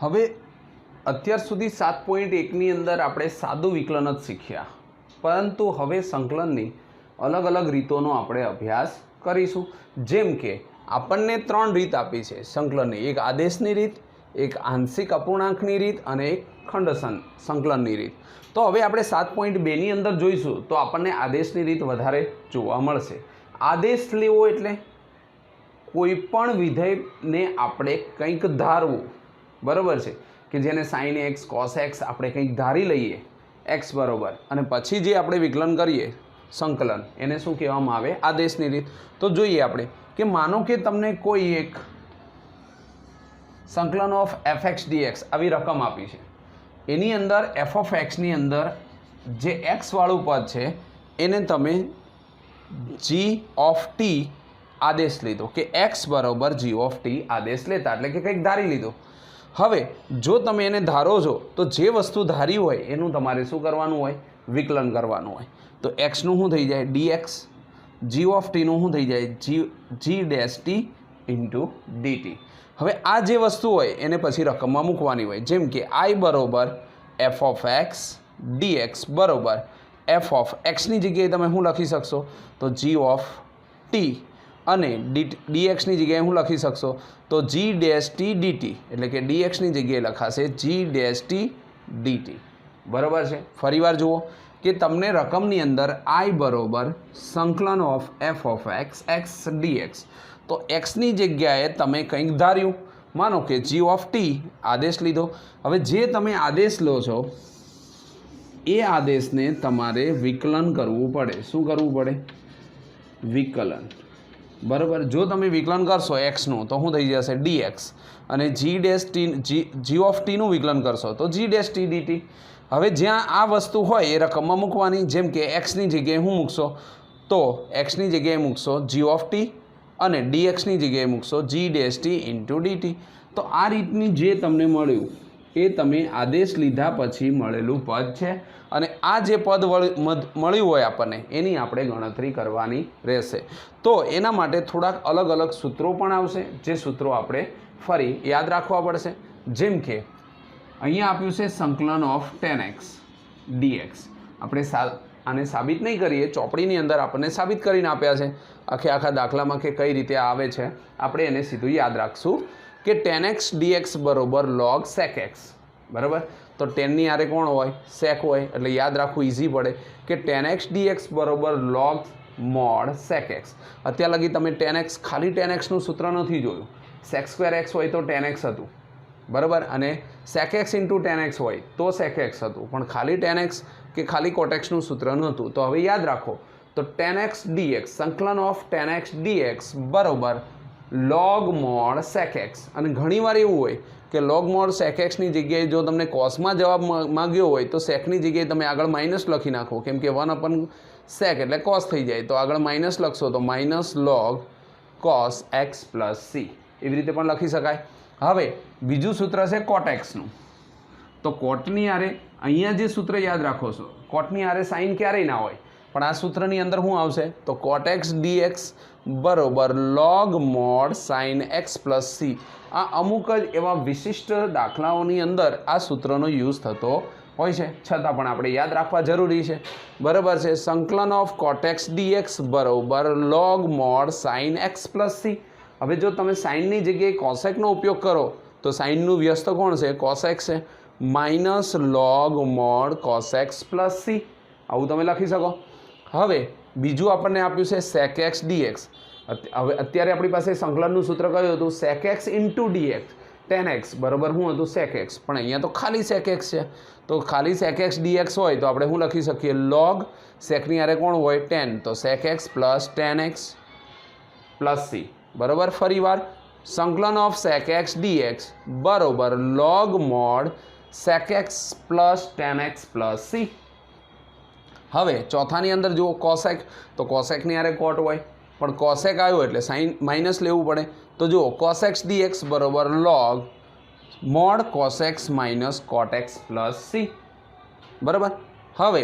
હવે અત્યાર સુધી 7.1ની અંદર આપણે સાદું વિકલન જ શીખ્યા, પરંતુ હવે સંકલનની અલગ અલગ રીતોનો આપણે અભ્યાસ કરીશું. જેમ કે આપણને 3 રીત આપી છે સંકલનની, એક આદેશની રીત, એક આંશિક અપૂર્ણાંકની રીત અને એક ખંડ સંકલનની રીત. તો હવે આપણે 7.2ની અંદર જોઈશું તો આપણને આદેશની રીત વધારે જોવા મળશે. આદેશ લેવો એટલે કોઈ પણ વિધેયને આપણે કંઈક ધારવું, બરાબર છે, કે જેને sin x cos x આપણે કંઈક ધારી લઈએ x બરાબર, અને પછી જે આપણે વિકલન કરીએ સંકલન, એને શું કહેવામાં આવે? આદેશની રીત. તો જોઈએ આપણે કે માનો કે તમને કોઈ એક સંકલન ઓફ fx dx આવી રકમ આપી છે, એની અંદર f of x ની અંદર જે x વાળું પદ છે એને તમે g of t આદેશ લીધો, કે x બરાબર g of t આદેશ લેતા, એટલે કે કંઈક ધારી લીધો. હવે જો તમે એને ધારો છો તો જે વસ્તુ ધારી હોય એનું તમારે શું કરવાનું હોય? વિકલન કરવાનું હોય. તો xનું શું થઈ જાય? dx, g of t નું શું થઈ જાય? g dash t into dt. હવે આ જે વસ્તુ હોય એને પછી રકમમાં મૂકવાની હોય. જેમ કે i બરાબર f of x dx બરાબર f of x ની જગ્યાએ તમે શું લખી શકશો? તો g of t, અને dx ની જગ્યાએ શું લખી શકશો? તો g dash t dt, એટલે કે dx ની જગ્યાએ લખાશે g dash t dt. બરાબર છે. ફરીવાર જુઓ કે તમને રકમની અંદર i બરાબર સંકલન of f of x x dx, તો x ની જગ્યાએ તમે કંઈક ધાર્યું, માનો કે g of t આદેશ લીધો. હવે જે તમે આદેશ લો છો એ આદેશને તમારે વિકલન કરવું પડે. શું કરવું પડે? વિકલન. બરાબર. જો તમે વિકલન કરશો xનું તો શું થઈ જશે? dx, અને g of t નું વિકલન કરશો તો g dash t dt. હવે જ્યાં આ વસ્તુ હોય એ રકમમાં મૂકવાની. જેમ કે x ની જગ્યાએ શું મૂકશો? તો x ની જગ્યાએ મૂકશો g of t, અને dx ની જગ્યાએ મૂકશો g dash t into dt. તો આ રીતની જે તમને મળ્યું એ તમે આદેશ લીધા પછી મળેલું પદ છે, અને આ જે પદ મળ્યું હોય આપણને એની આપણે ગણતરી કરવાની રહેશે. તો એના માટે થોડાક અલગ અલગ સૂત્રો પણ આવશે, જે સૂત્રો આપણે ફરી યાદ રાખવા પડશે. જેમ કે અહીંયા આપ્યું છે સંકલન ઓફ tan x dx. આપણે આને સાબિત નહીં કરીએ, ચોપડીની અંદર આપણને સાબિત કરીને આપ્યા છે આખા દાખલામાં કે કઈ રીતે આવે છે. આપણે એને સીધું યાદ રાખશું કે tan x dx બરાબર log sec x. બરાબર. તો ટેનની આરે કોણ હોય? સેક હોય. એટલે યાદ રાખવું ઇઝી પડે કે tan x dx બરાબર log mod sec x. અત્યાર લગી તમે tan x, ખાલી tan x નું સૂત્ર નથી જોયું. sec square x હોય તો tan x હતું, બરાબર, અને sec x into tan x હોય તો sec x હતું, પણ ખાલી tan x કે ખાલી cot x નું સૂત્ર નહોતું. તો હવે યાદ રાખો, તો tan x dx, સંકલન ઓફ tan x dx બરાબર log mod sec x. અને ઘણીવાર એવું હોય કે log mod sec x ની જગ્યાએ જો તમને કોસમાં જવાબ માંગ્યો હોય તો સેકની જગ્યાએ તમે આગળ માઇનસ લખી નાખો, કેમ કે 1/sec એટલે કોસ થઈ જાય, તો આગળ માઇનસ લખશો તો minus log cos x plus c. એવી રીતે પણ લખી શકાય. હવે બીજું સૂત્ર છે cot x નું. તો કોટની આરે અહીંયા જે સૂત્ર યાદ રાખો છો, કોટની આરે સાઇન ક્યારેય ના હોય, પણ આ સૂત્રની અંદર શું આવશે? તો cot x dx બરાબર log mod sin x plus c. આ અમુક જ એવા વિશિષ્ટ દાખલાઓની અંદર આ સૂત્રનો યુઝ થતો હોય છે, છતાં પણ આપણે યાદ રાખવા જરૂરી છે. બરાબર છે. સંકલન ઓફ cot x dx બરાબર log mod sin x plus c. હવે જો તમે સાઇનની જગ્યાએ કોસેકનો ઉપયોગ કરો તો સાઇનનું વ્યસ્ત કોણ છે? કોસેક છે. Minus log mod cos x plus c. આવું તમે લખી શકો. હવે બીજું આપણને આપ્યું છે sec x dx. હવે અત્યારે આપણી પાસે સંકલનનું સૂત્ર કયું હતું? sec x into dx. tan x બરાબર શું હતું? sec x. પણ અહીંયા તો ખાલી sec x છે, તો ખાલી sec x dx હોય તો આપણે શું લખી શકીએ? log secની આરે કોણ હોય? tan. તો sec x plus tan x plus c. બરાબર. ફરીવાર સંકલન ઓફ sec x dx બરાબર log mod sec x plus tan x plus c. હવે ચોથાની અંદર જુઓ કોસેક, તો કોસેકની આરે કોટ હોય, પણ કોસેક આવ્યો એટલે સાઇન માઇનસ લેવું પડે. તો જુઓ cos x dx બરાબર log mod cos x minus cot x plus c. બરાબર. હવે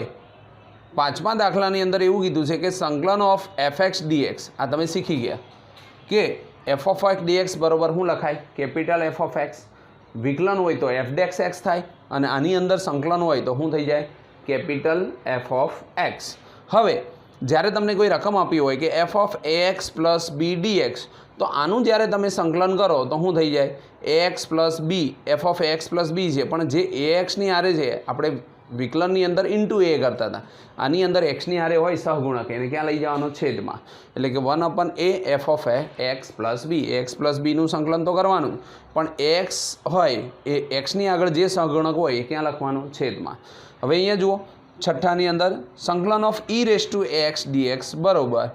પાંચમા દાખલાની અંદર એવું કીધું છે કે સંકલન ઓફ fx dx. આ તમે શીખી ગયા કે f of x dx બરાબર શું લખાય? કેપિટલ f of x વિકલન હોય તો એફ ડેક્સ એક્સ થાય અને આની અંદર સંકલન હોય તો શું થઈ જાય? Capital F of X. હવે જ્યારે તમને કોઈ રકમ આપી હોય કે F of A X plus B D X, તો આનું જ્યારે તમે સંકલન કરો તો શું થઈ જાય? A X plus B, F of A X plus B છે, પણ જે એ એક્સની આરે છે આપણે વિકલનની અંદર ઇન્ટુ એ કરતા હતા, આની અંદર એક્સની આરે હોય સહગુણક, એને ક્યાં લઈ જવાનો? છેદમાં. એટલે કે 1/a F of X plus B. X plus બીનું સંકલન તો કરવાનું, પણ એક્સ હોય એ એક્સની આગળ જે સહગુણક હોય એ ક્યાં લખવાનું? છેદમાં. હવે અહીંયા જુઓ છઠ્ઠાની અંદર સંકલન of E raise to X dx બરોબર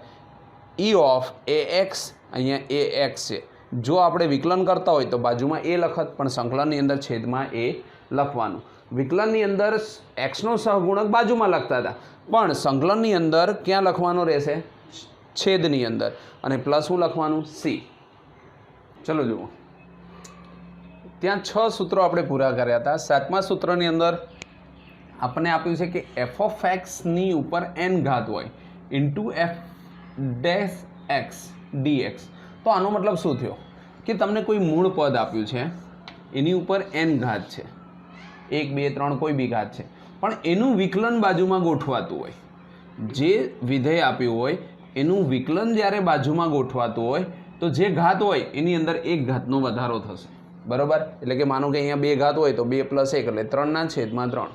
ઈ ઓફ એ એક્સ, અહીંયા એ એક્સ છે. જો આપણે વિકલન કરતા હોય તો બાજુમાં એ લખત, પણ સંકલનની અંદર છેદમાં એ લખવાનું. વિકલનની અંદર એક્સનો સહગુણક બાજુમાં લખતા હતા, પણ સંકલનની અંદર ક્યાં લખવાનો રહેશે? છેદની અંદર. અને પ્લસ શું લખવાનું? સી. ચલો જુઓ, ત્યાં 6 સૂત્રો આપણે પૂરા કર્યા હતા. 7મા સૂત્રની અંદર આપણને આપ્યું છે કે એફ ઓફ એક્સની ઉપર એન ઘાત હોય into F dash X dx. તો આનો મતલબ શું થયો? કે તમને કોઈ મૂળ પદ આપ્યું છે, એની ઉપર એન ઘાત છે, 1 2 3 કોઈ બી ઘાત છે, પણ એનું વિકલન બાજુમાં ગોઠવાતું હોય. જે વિધેય આપ્યું હોય એનું વિકલન જ્યારે બાજુમાં ગોઠવાતું હોય તો જે ઘાત હોય એની અંદર એક ઘાતનો વધારો થશે. બરાબર? એટલે કે માનો કે અહીંયા 2 ઘાત હોય તો 2 + 1 એટલે 3/3.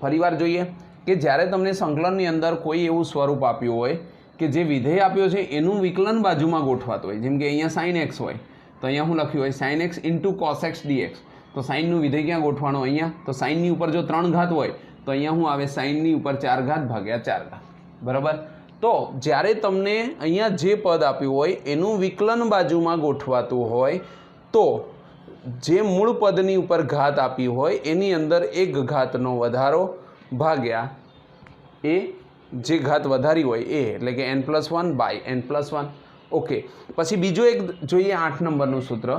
ફરીવાર જોઈએ કે જ્યારે તમને સંકલનની અંદર કોઈ એવું સ્વરૂપ આપ્યું હોય કે જે વિધેય આપ્યો છે એનું વિકલન બાજુમાં ગોઠવાતું હોય, જેમ કે અહીંયા સાઇન એક્સ હોય તો અહીંયા શું લખ્યું હોય? Sine X into cos X dx. તો સાઇનનું વિધેય ક્યાં ગોઠવાનું? અહીંયા. તો સાઇનની ઉપર જો 3 ઘાત હોય તો અહીંયા શું આવે? સાઇનની ઉપર 4 ઘાત ભાગ્યા 4 ઘાત. બરાબર? તો જ્યારે તમને અહીંયા જે પદ આપ્યું હોય એનું વિકલન બાજુમાં ગોઠવાતું હોય તો જે મૂળ પદની ઉપર ઘાત આપી હોય એની અંદર એક ઘાતનો વધારો ભાગ્યા એ જે ઘાત વધારી હોય એ, એટલે કે n+1/n+1. ઓકે. પછી બીજું એક જોઈએ 8 નંબરનું સૂત્ર.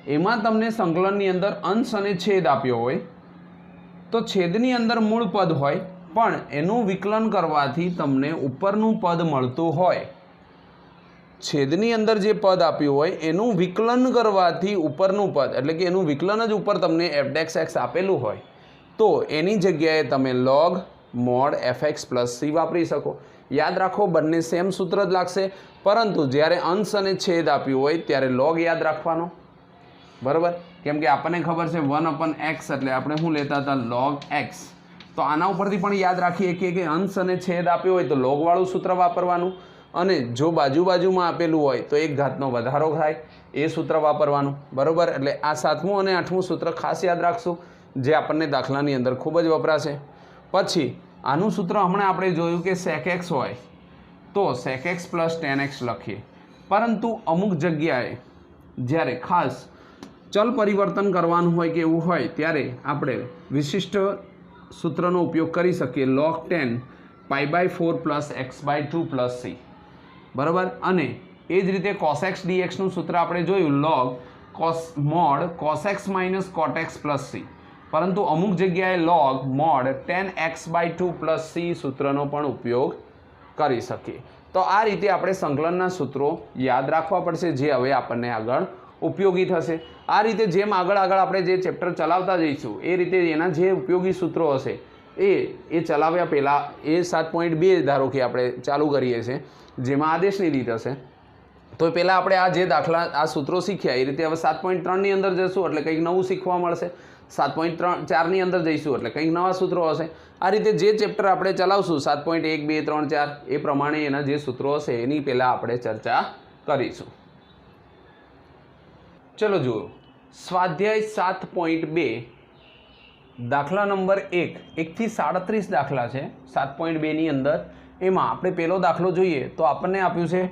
એમાં તમને સંકલનની અંદર અંશ અને છેદ આપ્યો હોય તો છેદની અંદર મૂળ પદ હોય પણ એનું વિકલન કરવાથી તમને ઉપરનું પદ મળતું હોય. છેદની અંદર જે પદ આપ્યું હોય એનું વિકલન કરવાથી ઉપરનું પદ, એટલે કે એનું વિકલન જ ઉપર તમને f(x) આપેલું હોય તો એની જગ્યાએ તમે log mod fx + c વાપરી શકો. યાદ રાખો બંને સેમ સૂત્ર જ લાગશે, પરંતુ જ્યારે અંશ અને છેદ આપ્યું હોય ત્યારે log યાદ રાખવાનો. બરાબર? કેમ કે આપણને ખબર છે 1/x એટલે આપણે શું લેતા હતા? log x. તો આના ઉપરથી પણ યાદ રાખીએ કે અંશ અને છેદ આપ્યો હોય તો log વાળું સૂત્ર વાપરવાનું, અને જો બાજુમાં આપેલું હોય તો એક ઘાતનો વધારો થાય એ સૂત્ર વાપરવાનું. બરાબર? એટલે આ 7મું અને 8મું સૂત્ર ખાસ યાદ રાખશું, જે આપણને દાખલાની અંદર ખૂબ જ વપરાશે. પછી આનું સૂત્ર હમણાં આપણે જોયું કે sec x હોય તો sec x + tan x લખીએ, પરંતુ અમુક જગ્યાએ જ્યારે ખાસ ચલ પરિવર્તન કરવાનું હોય કે એવું હોય ત્યારે આપણે વિશિષ્ટ સૂત્રનો ઉપયોગ કરી શકીએ, log 10 π/4 + x/2 + c. બરાબર? અને એ જ રીતે cos x dxનું સૂત્ર આપણે જોયું log mod cos x - cot x + c, પરંતુ અમુક જગ્યાએ log mod tan x/2 + c સૂત્રનો પણ ઉપયોગ કરી શકીએ. તો આ રીતે આપણે સંકલનના સૂત્રો યાદ રાખવા પડશે, જે હવે આપણને આગળ ઉપયોગી થશે. આ રીતે જેમ આગળ આપણે જે ચેપ્ટર ચલાવતા જઈશું એ રીતે એના જે ઉપયોગી સૂત્રો હશે એ ચલાવ્યા પહેલાં એ 7.2 ધારો કે આપણે ચાલુ કરીએ છીએ, જેમાં આદેશની રીત હશે. તો પહેલાં આપણે આ જે દાખલા આ સૂત્રો શીખ્યા એ રીતે હવે 7.3ની અંદર જઈશું એટલે કંઈક નવું શીખવા મળશે. 7.4ની અંદર જઈશું એટલે કંઈક નવા સૂત્રો હશે. આ રીતે જે ચેપ્ટર આપણે ચલાવશું 7.1 2 3 4 એ પ્રમાણે એના જે સૂત્રો હશે એની પહેલાં આપણે ચર્ચા કરીશું. ચલો જુઓ, સ્વાધ્યાય 7.2 દાખલા નંબર 1 થી 37 દાખલા છે 7.2ની અંદર. એમાં આપણે પહેલો દાખલો જોઈએ તો આપણને આપ્યું છે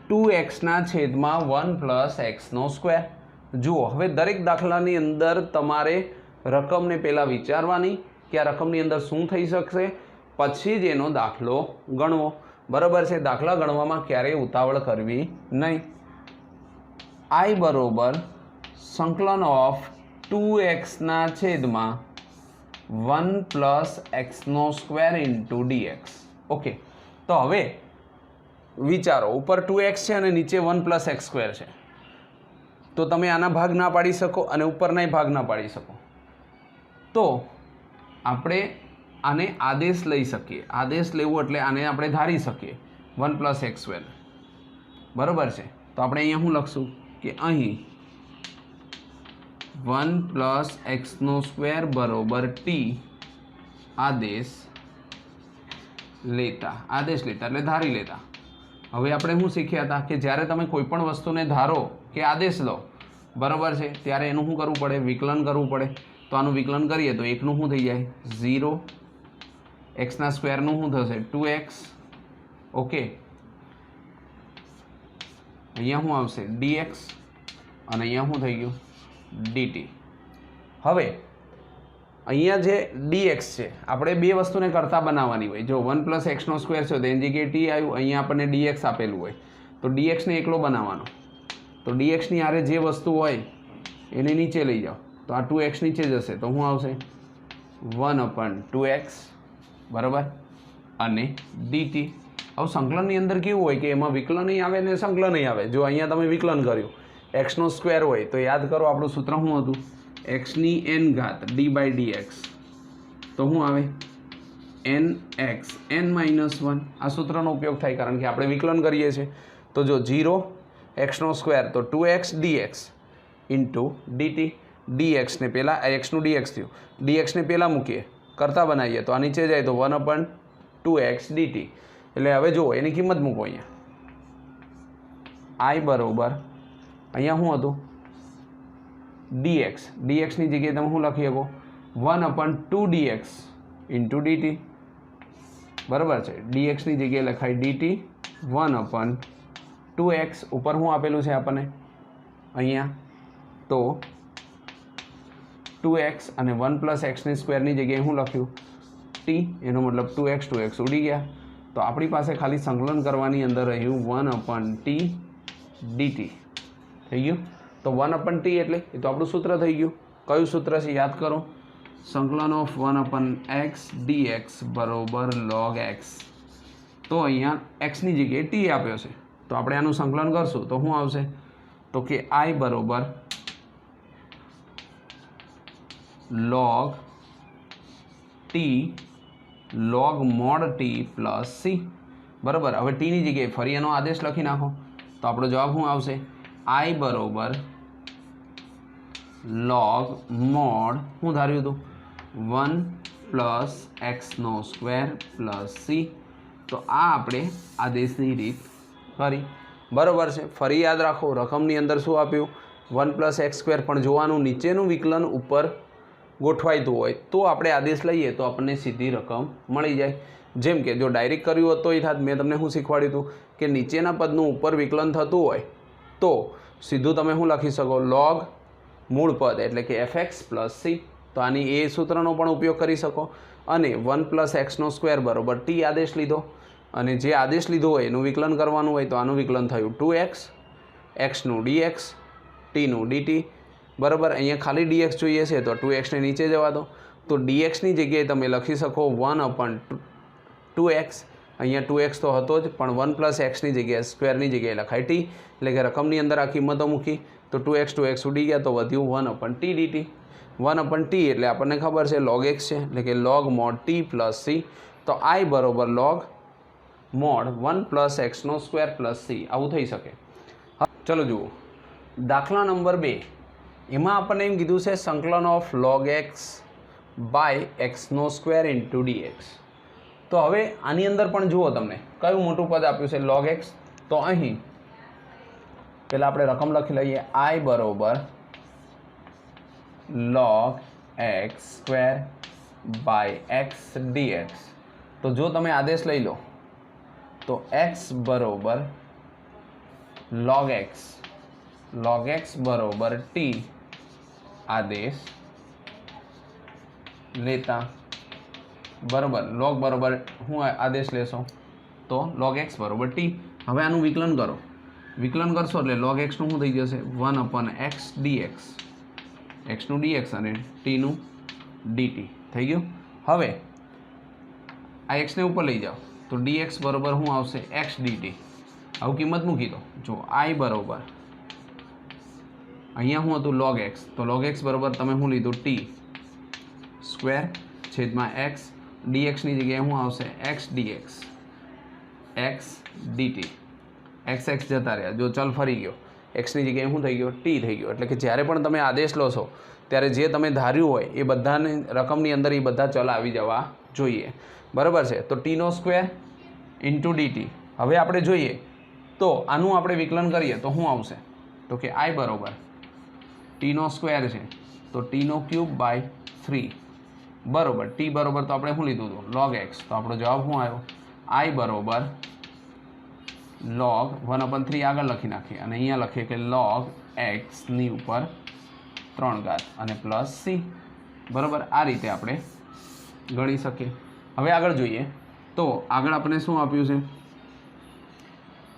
2x/1 + x². જુઓ, હવે દરેક દાખલાની અંદર તમારે રકમને પહેલાં વિચારવાની કે આ રકમની અંદર શું થઈ શકશે, પછી જ એનો દાખલો ગણવો. બરાબર છે? દાખલા ગણવામાં ક્યારેય ઉતાવળ કરવી નહીં. I બરોબર સંકલન of 2x/1 + x² * dx. Okay. તો હવે વિચારો, ઉપર 2x છે અને નીચે 1 + x² છે. તો તમે આના ભાગ ના પાડી શકો અને ઉપરનાય ભાગ ના પાડી શકો. તો આપણે આને આદેશ લઈ શકીએ. આદેશ લેવું એટલે આને આપણે ધારી શકીએ 1 + x². બરાબર છે. તો આપણે અહીંયા શું લખશું કે અહીં 1 + x² = t આદેશ લેતા એટલે ધારી લેતા. હવે આપણે શું શીખ્યા હતા કે જ્યારે તમે કોઈ પણ વસ્તુને ધારો કે આદેશ લો, બરાબર છે, ત્યારે એનું શું કરવું પડે? વિકલન કરવું પડે. તો આનું વિકલન કરીએ તો એકનું શું થઈ જાય? 0. x² નું શું થશે? 2x. ઓકે, અહીંયા શું આવશે? dx અને અહીંયા શું થઈ ગયું? dt. હવે અહીંયા જે dx છે આપણે બે વસ્તુને કરતા બનાવવાની હોય. જો 1 + x² છે તો એની જગ્યાએ t આવ્યું, અહીંયા આપણને dx આપેલું હોય તો dx ને એકલો બનાવવાનો. તો dx ની આરે જે વસ્તુ હોય એને નીચે લઈ જાઓ તો આ 2x નીચે જશે તો શું આવશે? 1/2x. બરાબર. અને dt. હવે સંકલનની અંદર કેવું હોય કે એમાં વિકલન આવે ને સંકલન આવે. જો અહીંયા તમે વિકલન કર્યું x² હોય તો યાદ કરો આપણું સૂત્ર શું હતું? x⁴ d/dx. તો શું આવે? nx n-1. આ સૂત્રનો ઉપયોગ થાય કારણ કે આપણે વિકલન કરીએ છીએ. તો જો 0 x² તો 2x dx into dt. dx ને પહેલાં x નું dx થયું, dx ને પહેલાં મૂકીએ, કરતા બનાવીએ તો આ નીચે જાય તો 1/2x dt. એટલે હવે જુઓ એની કિંમત મૂકો અહીંયા. i બરાબર અહીંયા શું હતું? dx. dx ની જગ્યાએ તમે શું લખી શકો? 1/2dx into dt. બરાબર છે. dx ની જગ્યાએ લખાય dt 1/2x. ઉપર શું આપેલું છે આપણને અહીંયા? તો 2x અને 1 + x² ની જગ્યાએ શું લખ્યું? t. એનો મતલબ 2x ઉડી ગયા. તો આપણી પાસે ખાલી સંકલન કરવાની અંદર રહ્યું 1/t dt. થઈ ગયું. તો 1/t એટલે એ તો આપણું સૂત્ર થઈ ગયું. કયું સૂત્ર છે યાદ કરો? સંકલન of 1/x dx = log x. તો અહીંયા x ની જગ્યાએ t આપ્યો છે તો આપણે આનું સંકલન કરશું તો શું આવશે? તો કે i બરાબર log t log mod t + c. બરાબર. હવે t ની જગ્યાએ ફરી એનો આદેશ લખી નાખો તો આપણો જવાબ શું આવશે? i બરાબર log mod શું ધાર્યું હતું? 1 + x² + c. તો આ આપણે આદેશની રીત કરી. બરાબર છે. ફરી યાદ રાખો રકમની અંદર શું આપ્યું? 1 + x². પણ જોવાનું નીચેનું વિકલન ઉપર ગોઠવાયતું હોય તો આપણે આદેશ લઈએ તો આપણને સીધી રકમ મળી જાય. જેમ કે જો ડાયરેક્ટ કર્યું હોત તો એ થાત. મેં તમને શું શીખવાડ્યું હતું કે નીચેના પદનું ઉપર વિકલન થતું હોય તો સીધું તમે શું લખી શકો? log મૂળ પદ એટલે કે fx + c. તો આની એ સૂત્રનો પણ ઉપયોગ કરી શકો. અને 1 + x² બરાબર t આદેશ લીધો અને જે આદેશ લીધો હોય એનું વિકલન કરવાનું હોય તો આનું વિકલન થયું 2x, x નું dx, t નું dt. બરાબર. અહીંયા ખાલી dx જોઈએ છે તો 2x ને નીચે જવા દો. તો dx ની જગ્યાએ તમે લખી શકો 1/2x. અહીંયા 2x તો હતો જ પણ 1 + x ની જગ્યાએ સ્ક્વેરની જગ્યાએ લખાય t. એટલે કે રકમની અંદર આ કિંમતો મૂકી તો 2x ઉડી ગયા તો વધ્યું 1/t dt. 1/t એટલે આપણને ખબર છે log x છે એટલે કે log mod t + c. તો i બરાબર log mod 1 + x² + c. આવું થઈ શકે. ચલો જુઓ દાખલા નંબર 2. એમાં આપણને એમ કીધું છે સંકલન of log x / x² into dx. તો હવે આની અંદર પણ જુઓ તમને કયું મોટું પદ આપ્યું છે? log x. તો અહીં પહેલાં આપણે રકમ લખી લઈએ. i બરાબર log x² / x dx. તો જો તમે આદેશ લઈ લો તો x બરાબર log x બરાબર t આદેશ લેતા. બરાબર. log બરાબર શું આદેશ લેશો? તો log x બરાબર t. હવે આનું વિકલન કરો. વિકલન કરશો એટલે log x નું શું થઈ જશે? 1/x dx. x નું dx અને t નું dt થઈ ગયું. હવે આ x ને ઉપર લઈ જાઓ તો dx બરાબર શું આવશે? x dt. આવું કિંમત મૂકી દો. જો i બરાબર અહીંયા શું હતું log x, તો log x બરાબર તમે શું લીધું t સ્ક્વેર છેદમાં x, dxની જગ્યાએ શું આવશે x dx, x dt, x જતા રહ્યા, જો ચલ ફરી ગયો, xની જગ્યાએ શું થઈ ગયો t થઈ ગયો. એટલે કે જ્યારે પણ તમે આદેશ લો છો ત્યારે જે તમે ધાર્યું હોય એ બધાની રકમની અંદર એ બધા ચલ આવી જવા જોઈએ, બરાબર છે. તો ટીનો સ્ક્વેર ઇન્ટુ ડીટી. હવે આપણે જોઈએ તો આનું આપણે વિકલન કરીએ તો શું આવશે, તો કે i બરાબર ટીનો સ્ક્વેર છે તો ટીનો ક્યુબ બાય 3 બરાબર ટી બરાબર તો આપણે શું લીધું હતું log x, તો આપણો જવાબ શું આવ્યો i બરાબર log 1/3 આગળ લખી નાખીએ અને અહીંયા લખીએ કે log x ની ઉપર 3 ઘાત અને પ્લસ સી, બરાબર. આ રીતે આપણે ગણી શકીએ. હવે આગળ જોઈએ તો આગળ આપણે શું આપ્યું છે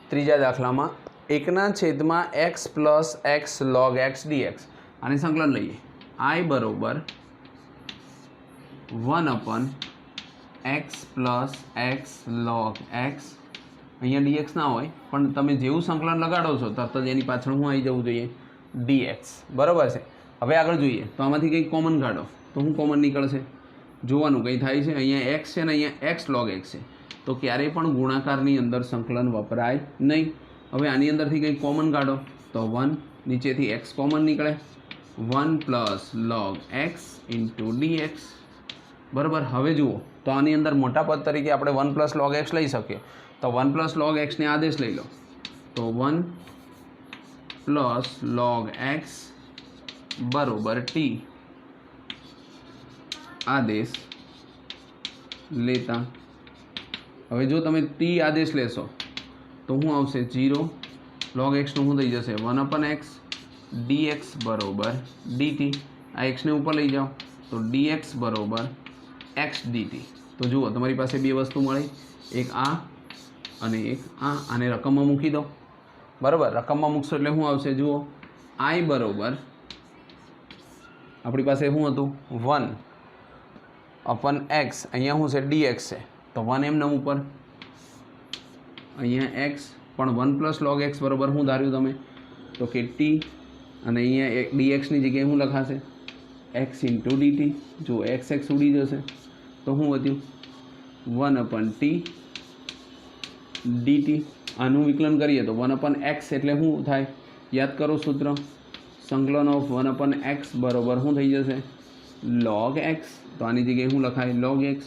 ત્રીજા દાખલામાં 1/x plus x log x dx. આને સંકલન લઈએ i બરાબર 1/x plus x log x, અહીંયા dx ના હોય પણ તમે જેવું સંકલન લગાડો છો તરત જ એની પાછળ શું આવી જવું જોઈએ dx, બરાબર છે. હવે આગળ જોઈએ તો આમાંથી કંઈક કોમન કાઢો તો શું કોમન નીકળશે, જોવાનું કંઈ થાય છે. અહીંયા x છે ને અહીંયા x log x છે તો ક્યારેય પણ ગુણાકારની અંદર સંકલન વપરાય નહીં. હવે આની અંદરથી કંઈક કોમન કાઢો તો 1, નીચેથી x કોમન નીકળે 1 plus log x into dx, બરાબર. હવે જુઓ તો આની અંદર મોટા પદ તરીકે આપણે 1 પ્લસ log x લઈ શકીએ તો 1 પ્લસ log x ને આદેશ લઈ લો તો 1 પ્લસ log x બરાબર t આદેશ લેતા. હવે જો તમે t આદેશ લેશો તો શું આવશે 0, log x નું શું થઈ જશે 1/x dx બરાબર dt. આ x ને ઉપર લઈ જાઓ તો dx બરાબર x dt. તો જુઓ તમારી પાસે બે વસ્તુ મળી, એક આ અને એક આ. આને રકમમાં મૂકી દો, બરાબર. રકમમાં મૂકશો એટલે શું આવશે જુઓ i બરાબર આપણી પાસે શું હતું 1/x, અહીંયા શું છે dx છે તો 1 એમનામ ઉપર, અહીંયા x પણ 1 પ્લસ log x બરાબર શું ધાર્યું તમે તો કે t, અને અહીંયા dxની જગ્યાએ શું લખાશે x ઇન્ટુ dt. જો x ઉડી જશે તો શું વધ્યું 1/t dt. આનું વિકલન કરીએ તો 1/x એટલે શું થાય યાદ કરો સૂત્ર, સંકલન ઓફ 1/x બરાબર શું થઈ જશે log x. તો આની જગ્યાએ શું લખાય log x.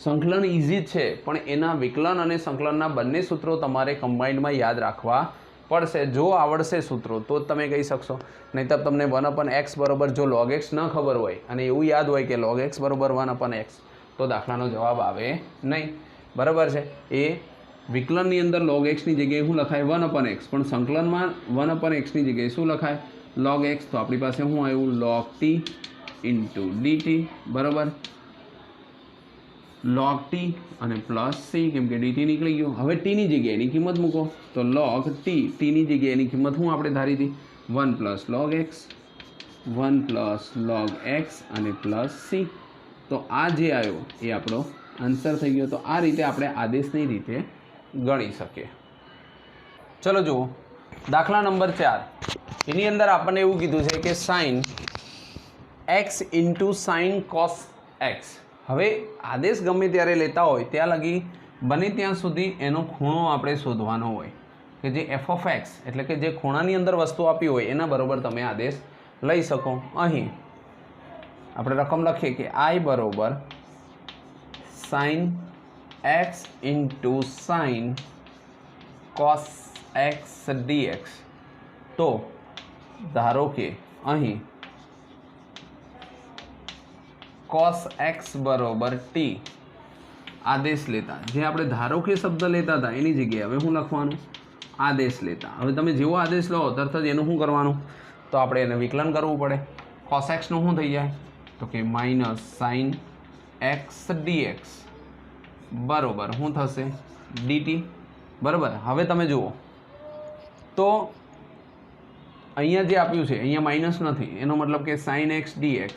સંકલન ઇઝી જ છે પણ એના વિકલન અને સંકલનના બંને સૂત્રો તમારે કમ્બાઇન્ડમાં યાદ રાખવા પડશે. જો આવડશે સૂત્રો તો જ તમે કહી શકશો, નહીંતર તમને 1/x બરાબર જો log x ન ખબર હોય અને એવું યાદ હોય કે log x બરાબર 1/x તો દાખલાનો જવાબ આવે નહીં, બરાબર છે. એ વિકલનની અંદર log x ની જગ્યાએ શું લખાય 1/x, પણ સંકલનમાં 1/x ની જગ્યાએ શું લખાય log x. તો આપણી પાસે શું આવ્યું log t ઇન્ટુ dt, બરાબર log t અને પ્લસ સી, કેમ કે dt નીકળી ગયું. હવે t ની જગ્યાએ એની કિંમત મૂકો તો log t, t ની જગ્યાએ એની કિંમત શું આપણે ધારી હતી 1 plus log x, 1 plus log x અને પ્લસ સી. તો આ જે આવ્યો એ આપણો આન્સર થઈ ગયો. તો આ રીતે આપણે આદેશની રીતે ગણી શકીએ. ચલો જુઓ દાખલા નંબર 4. એની અંદર આપણને એવું કીધું છે કે sine x into sine cos x. હવે આદેશ ગમે ત્યારે લેતા હોય ત્યાં લગી બને ત્યાં સુધી એનો ખૂણો આપણે શોધવાનો હોય કે જે f of x એટલે કે જે ખૂણાની અંદર વસ્તુ આપી હોય એના બરાબર તમે આદેશ લઈ શકો. અહીં આપણે રકમ લખીએ કે i બરાબર sine x into sine cos x dx. તો ધારો કે અહીં cos x બરાબર t આદેશ લેતા, જે આપણે ધારો કે શબ્દ લેતા હતા એની જગ્યાએ હવે શું લખવાનું આદેશ લેતા. હવે તમે જેવો આદેશ લો તરત જ એનું શું કરવાનું તો આપણે એને વિકલન કરવું પડે. cos x નું શું થઈ જાય તો કે માઇનસ સાઇન x dx બરાબર શું થશે dt, બરાબર. હવે તમે જુઓ તો અહીંયા જે આપ્યું છે અહીંયા માઇનસ નથી, એનો મતલબ કે સાઇન x dx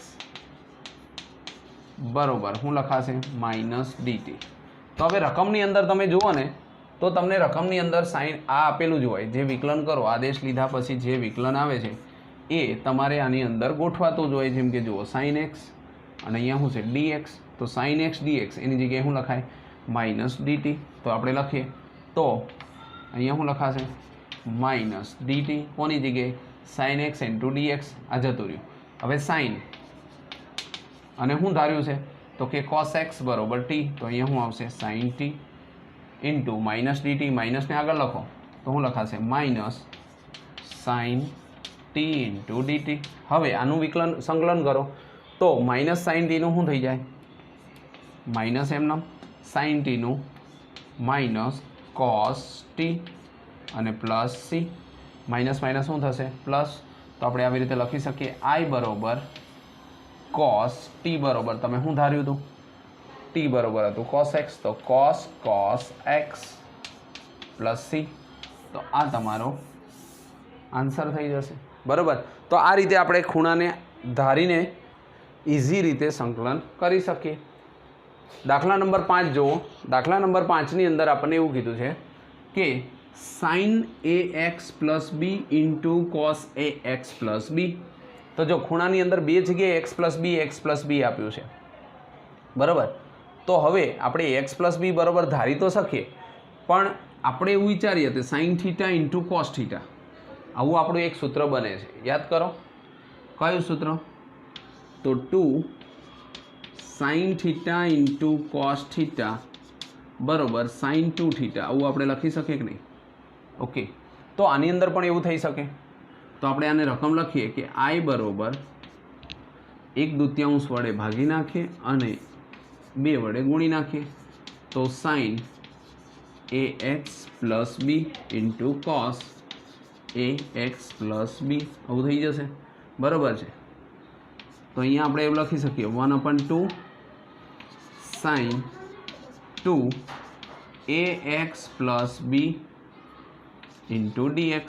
બરાબર શું લખાશે માઇનસ dt. તો હવે રકમની અંદર તમે જુઓ ને તો તમને રકમની અંદર સાઇન આ આપેલું જ હોય, જે વિકલન કરો આદેશ લીધા પછી જે વિકલન આવે છે એ તમારે આની અંદર ગોઠવાતો જ હોય, જેમ કે જુઓ sin x અને અહીંયા શું છે dx, તો sin x dx એની જગ્યાએ શું લખાય માઇનસ dt, તો આપણે લખીએ તો અહીંયા શું લખાશે માઇનસ dt, કોની જગ્યાએ sin x ઇન્ટુ dx, આ જતું રહ્યું. હવે sin અને શું ધાર્યું છે તો કે cos x બરોબર t, તો અહીંયા શું આવશે sin t into minus dt, માઇનસને આગળ લખો તો શું લખાશે minus sin t into dt. હવે આનું સંકલન કરો તો માઇનસ sin t નું શું થઈ જાય માઇનસ એમનામ sin t નું માઇનસ cos t અને પ્લસ c, માઇનસ માઇનસ શું થશે પ્લસ, તો આપણે આવી રીતે લખી શકીએ i બરોબર cos t બરોબર તમે શું ધાર્યું હતું t બરોબર હતું cos x, તો cos x પ્લસ c, તો આ તમારો આન્સર થઈ જશે બરાબર. તો આ રીતે આપણે ખૂણાને ધારીને ઇઝી રીતે સંકલન કરી શકીએ. દાખલા નંબર 5 જુઓ. દાખલા નંબર 5ની અંદર આપણને એવું કીધું છે કે sin ax plus b into cos ax plus b. તો જો ખૂણાની અંદર બે જગ્યાએ x પ્લસ b આપ્યું છે બરાબર. તો હવે આપણે x પ્લસ b બરાબર ધારી તો શકીએ, પણ આપણે એવું વિચારીએ કે sin theta into cos theta, આવું આપણું એક સૂત્ર બને છે. યાદ કરો કયું સૂત્ર, તો 2 sin theta into cos theta બરાબર sin 2 થીટા, આવું આપણે લખી શકીએ કે નહીં? ઓકે, તો આની અંદર પણ એવું થઈ શકે. તો આપણે આને રકમ લખીએ કે i બરાબર 1/2 વડે ભાગી નાખીએ અને 2 વડે ગુણી નાખીએ, તો sin ax plus b into cos ax plus b આવું થઈ જશે બરાબર છે. તો અહીંયા આપણે એવું લખી શકીએ 1/2 sin 2 ax plus b into dx.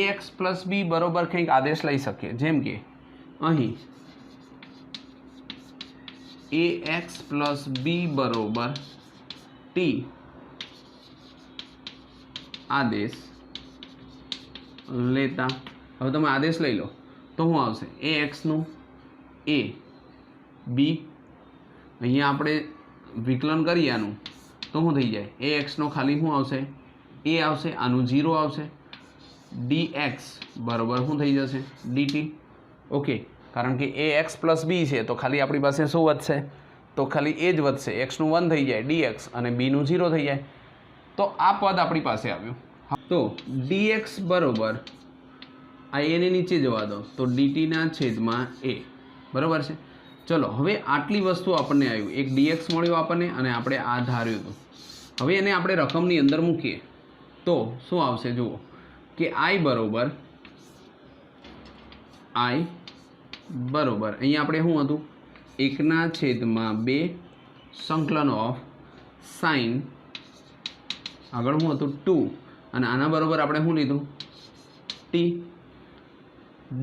ax plus b બરાબર કંઈક આદેશ લઈ શકીએ, જેમ કે અહીં ax પ્લસ b બરાબર t આદેશ લેતા, હવે તમે આદેશ લઈ લો તો શું આવશે ax નું a b, અહીંયા આપણે વિકલન કરીએ આનું તો શું થઈ જાય ax નો ખાલી શું આવશે a આવશે, આનું 0 આવશે, dx બરાબર શું થઈ જશે dt. ઓકે, કારણ કે ax પ્લસ b છે તો ખાલી આપણી પાસે શું વધશે, તો ખાલી એ જ વધશે, x નું 1 થઈ જાય dx અને b નું 0 થઈ જાય, તો આ પદ આપણી પાસે આવ્યું. તો dx બરાબર આ એને નીચે જવા દો તો dt ના છેદમાં a બરાબર છે. ચલો હવે આટલી વસ્તુ આપણને આવ્યું, એક dx મળ્યો આપણને અને આપણે આ ધાર્યું હતું. હવે એને આપણે રકમની અંદર મૂકીએ તો શું આવશે જુઓ કે i બરાબર અહીંયા આપણે શું હતું 1/2 સંકલન ઓફ sin, આગળ શું હતું 2 અને આના બરાબર આપણે શું લીધું t,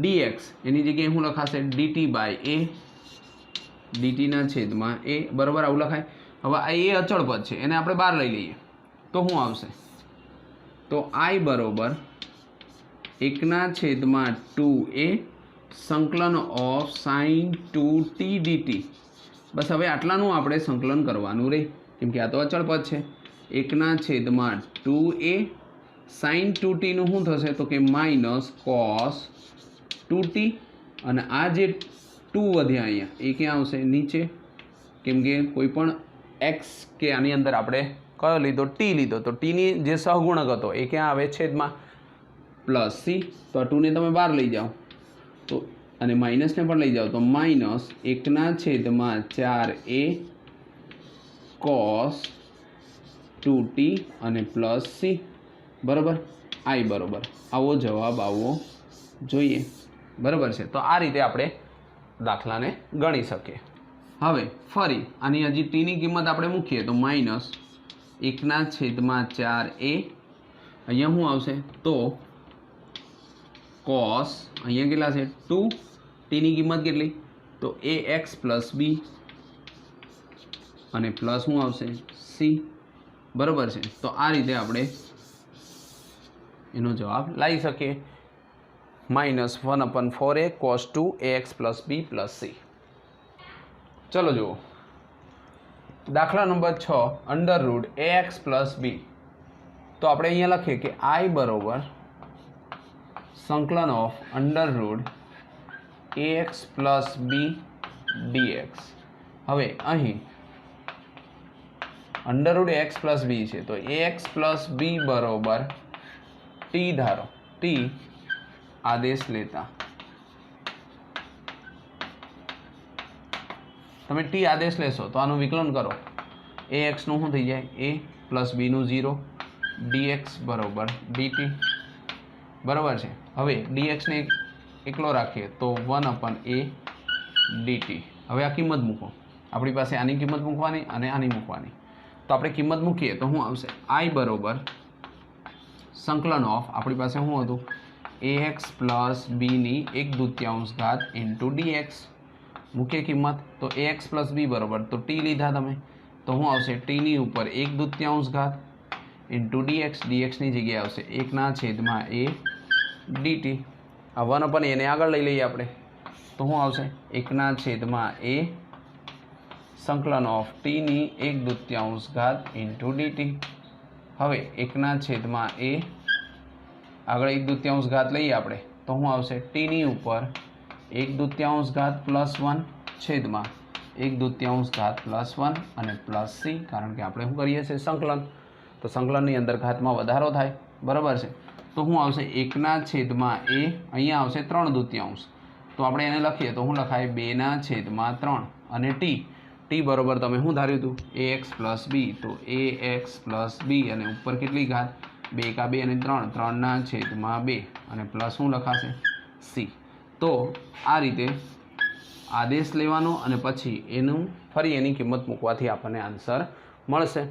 dx એની જગ્યાએ શું લખાશે dt બાય a, dt ના છેદમાં a બરાબર આવું લખાય. હવે આ એ અચળ પદ છે એને આપણે બહાર લઈ લઈએ તો શું આવશે, તો i બરાબર 1/2a સંકલન ઓફ sin 2t dt. બસ હવે આટલાનું આપણે સંકલન કરવાનું રહે, કેમ કે આ તો અચળ પદ છે. 1/2a sin 2t નું શું થશે તો કે માઇનસ cos 2t, અને આ જે 2 વધ્યા અહીંયા એ ક્યાં આવશે નીચે, કેમ કે કોઈ પણ x કે આની અંદર આપણે કયો લીધો t લીધો, તો t ની જે સહગુણક હતો એ ક્યાં આવે છેદમાં પ્લસ c, તો આ 2 ને તમે બહાર લઈ જાઓ તો અને માઇનસને પણ લઈ જાઓ તો માઇનસ 1/4a cos 2t અને પ્લસ c બરાબર i બરાબર આવો જવાબ આવવો જોઈએ બરાબર છે. તો આ રીતે આપણે દાખલાને ગણી શકીએ. હવે ફરી આની હજી t ની કિંમત આપણે મૂકીએ તો માઇનસ 1/4a અહીંયા શું આવશે તો cos અહીંયા કેટલા છે 2, t ની કિંમત કેટલી તો ax પ્લસ b અને પ્લસ શું આવશે c બરાબર છે. તો આ રીતે આપણે એનો જવાબ લાવી શકીએ. Minus 1/4a cos 2ax plus b plus c. ચલો જુઓ દાખલા number 6 under route ax plus b. તો આપણે અહીંયા લખીએ કે I બરોબર સંકલન of under route ax plus b dx. હવે અહીં under root x plus B છે તો ax પ્લસ બી બરોબર ટી ધારો ટી આદેશ લેતા તમે ટી આદેશ લેશો તો આનું વિકલન કરો ax નું શું થઈ જાય a પ્લસ બીનું 0 dx બરોબર dt બરાબર છે. હવે dx ને એકલો રાખીએ તો 1/a dt. હવે આ કિંમત મૂકો આપણી પાસે આની કિંમત મૂકવાની અને આની મૂકવાની. તો આપણે કિંમત મૂકીએ તો શું આવશે I બરોબર સંકલન ઓફ આપણી પાસે શું હતું ax પ્લસ બીની 1/2 ઇન્ટુ dx. મૂકીએ કિંમત તો ax પ્લસ બી બરોબર તો ટી લીધા તમે તો શું આવશે ટીની ઉપર 1/2 ઇન્ટુ dx. dxની જગ્યાએ આવશે 1/a dt. આ 1/a ને આગળ લઈ લઈએ આપણે તો શું આવશે 1/a સંકલન ઓફ ટીની 1/2 ઇન્ટુ dt. હવે 1/a આગળ 1/2 લઈએ આપણે તો શું આવશે ટીની ઉપર 1/2 પ્લસ 1 છેદમાં 1/2 પ્લસ 1 અને પ્લસ સી. કારણ કે આપણે શું કરીએ છીએ સંકલન તો સંકલનની અંદર ઘાતમાં વધારો થાય બરાબર છે. તો શું આવશે 1/a અહીંયા આવશે 3/2 તો આપણે એને લખીએ તો શું લખાય 2/3 અને ટી ટી બરોબર તમે શું ધાર્યું હતું ax પ્લસ બી તો ax પ્લસ બી અને ઉપર કેટલી ઘાત 2 અને 3/3 અને પ્લસ શું લખાશે સી. તો આ રીતે આદેશ લેવાનો અને પછી એનું ફરી એની કિંમત મૂકવાથી આપણને આન્સર મળશે.